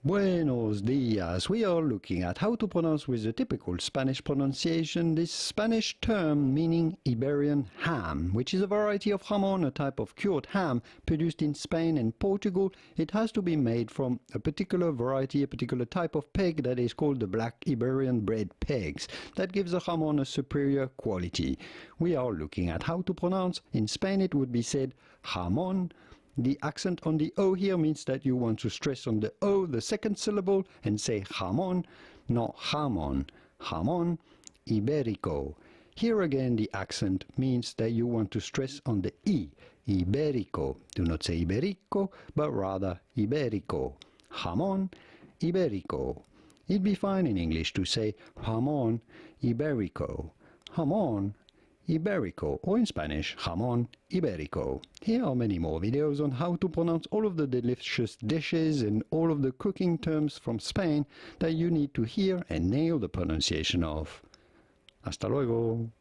Buenos dias. We are looking at how to pronounce with the typical Spanish pronunciation this Spanish term meaning Iberian ham, which is a variety of jamón, a type of cured ham produced in Spain and Portugal. It has to be made from a particular variety, a particular type of pig that is called the black Iberian bred pigs. That gives the jamón a superior quality. We are looking at how to pronounce. In Spain it would be said jamón. The accent on the O here means that you want to stress on the O, the second syllable, and say jamón, not jamón. Jamón Ibérico. Here again the accent means that you want to stress on the I, Ibérico. Do not say Iberico, but rather Ibérico. Jamón Ibérico. It'd be fine in English to say jamón Ibérico. Jamón Ibérico, or in Spanish, Jamón Ibérico. Here are many more videos on how to pronounce all of the delicious dishes and all of the cooking terms from Spain that you need to hear and nail the pronunciation of. Hasta luego!